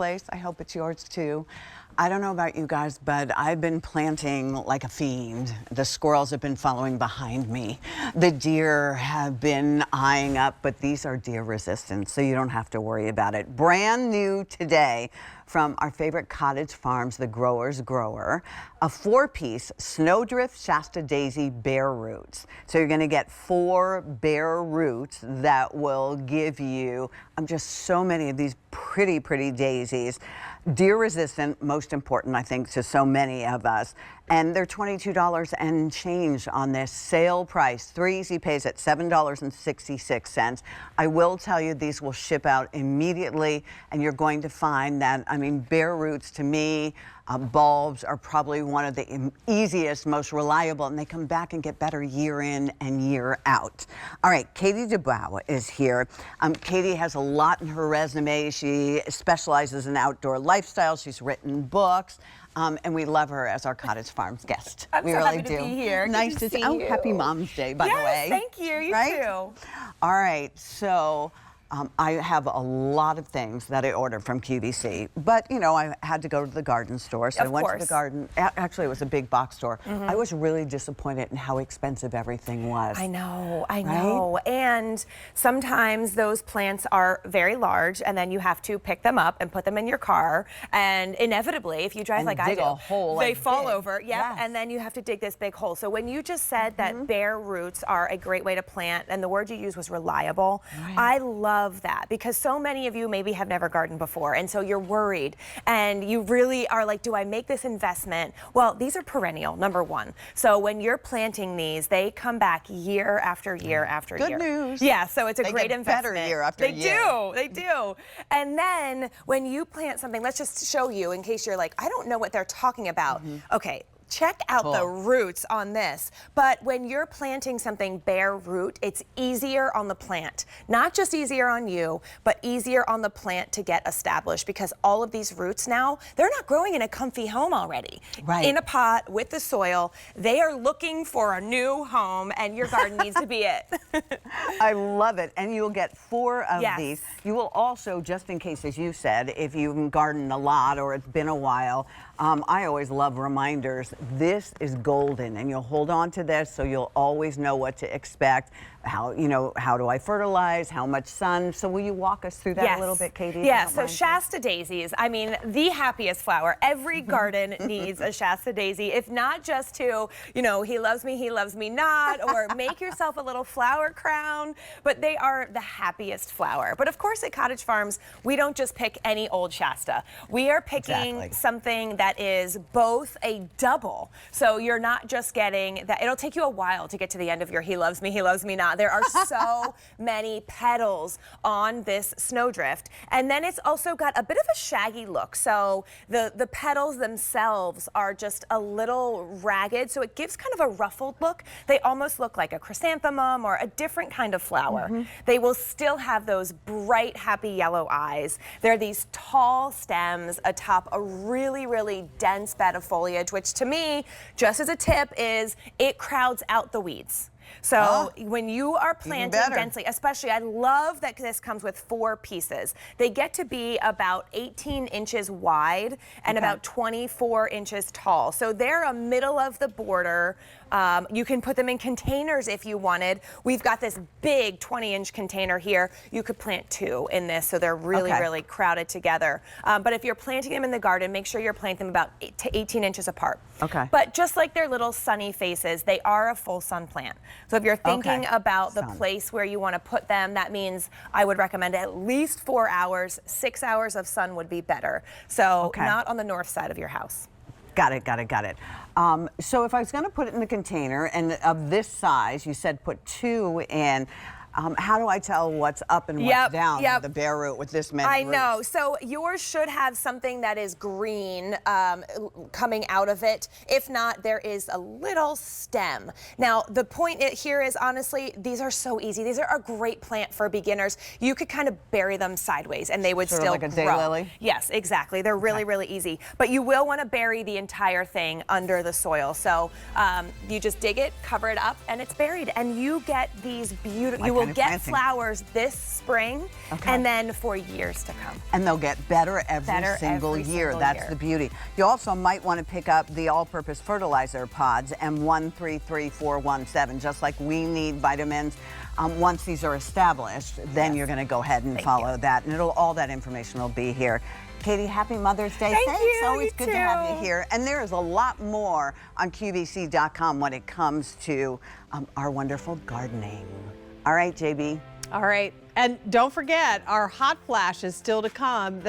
place. I hope it's yours too. I don't know about you guys, but I've been planting like a fiend. The squirrels have been following behind me. The deer have been eyeing up, but these are deer resistant, so you don't have to worry about it. Brand new today from our favorite Cottage Farms, the Grower's Grower, a 4-piece Snowdrift Shasta Daisy Bareroots. So you're gonna get 4 bare roots that will give you just so many of these pretty, pretty daisies. Deer resistant, most important, I think, to so many of us. And they're $22 and change on this sale price. 3 easy pays at $7.66. I will tell you these will ship out immediately, and you're going to find that, I mean, bare roots to me, bulbs are probably one of the easiest, most reliable, and they come back and get better year in and year out. All right, Katie DeBow is here. Katie has a lot in her resume. She specializes in outdoor lifestyle. She's written books. And we love her as our Cottage Farms guest. We so really happy do. To be here. Nice to see you. Oh, happy Mom's Day, by the way. Thank you. You too. All right, so I have a lot of things that I ordered from QVC, but you know, I had to go to the garden store, so I went to the garden. Actually, it was a big box store. I was really disappointed in how expensive everything was. I know. And sometimes those plants are very large, and then you have to pick them up and put them in your car, and inevitably, if you drive like I do, a hole they like fall big. over. Yep. Yes. And then you have to dig this big hole. So when you just said that bare roots are a great way to plant, and the word you used was reliable, I love that, because so many of you maybe have never gardened before, and so you're worried and you really are like, do I make this investment? Well, these are perennial, number one. So when you're planting these, they come back year after year after year. Good news. Yeah, so it's a they great get investment. Better year after year. They do. And then when you plant something, let's just show you in case you're like, I don't know what they're talking about. Okay. Check out the roots on this. But when you're planting something bare root, it's easier on the plant. Not just easier on you, but easier on the plant to get established, because all of these roots now, they're not growing in a comfy home already. In a pot with the soil, they are looking for a new home, and your garden needs to be it. I love it. And you'll get 4 of these. You will also, just in case, as you said, if you've gardened a lot or it's been a while, I always love reminders. This is golden, and you'll hold on to this so you'll always know what to expect. How do I fertilize? How much sun? So will you walk us through that a little bit, Katie? Yeah, so Shasta Daisies, I mean, the happiest flower. Every garden needs a Shasta Daisy, if not just to, he loves me not, or make yourself a little flower crown, but they are the happiest flower. But of course at Cottage Farms, we don't just pick any old Shasta. We are picking something that is both a double. So you're not just getting that. It'll take you a while to get to the end of your he loves me not. There are so many petals on this Snowdrift. And then it's also got a bit of a shaggy look. So the petals themselves are just a little ragged, so it gives kind of a ruffled look. They almost look like a chrysanthemum or a different kind of flower. They will still have those bright, happy yellow eyes. They're these tall stems atop a really, really dense bed of foliage, which to me, just as a tip, is it crowds out the weeds. So when you are planting densely, especially, I love that this comes with 4 pieces. They get to be about 18 inches wide and about 24 inches tall. So they're a middle of the border. You can put them in containers if you wanted. We've got this big 20-inch container here. You could plant 2 in this, so they're really, really crowded together. But if you're planting them in the garden, make sure you're planting them about 8 to 18 inches apart. But just like their little sunny faces, they are a full sun plant. So if you're thinking about the place where you want to put them, that means I would recommend at least 4 hours. 6 hours of sun would be better. So not on the north side of your house. Got it. So if I was going to put it in the container, and of this size, you said put 2 in, how do I tell what's up and what's down the bare root with this many roots? I know. So yours should have something that is green coming out of it. If not, there is a little stem. Now, the point here is, honestly, these are so easy. These are a great plant for beginners. You could kind of bury them sideways and they would still like a grow. daylily? Yes, exactly. They're really, really easy. But you will want to bury the entire thing under the soil. So you just dig it, cover it up, and it's buried. And you get these beautiful, will kind of get planting. flowers this spring and then for years to come. And they'll get better every single year. That's the beauty. You also might want to pick up the all-purpose fertilizer pods, M133417, just like we need vitamins. Once these are established, then you're going to go ahead and follow that. And all that information will be here. Katie, happy Mother's Day. Thank Thanks. you. Always You good to have you too. here. And there is a lot more on QVC.com when it comes to our wonderful gardening. All right, JB. All right. And don't forget, our hot flash is still to come.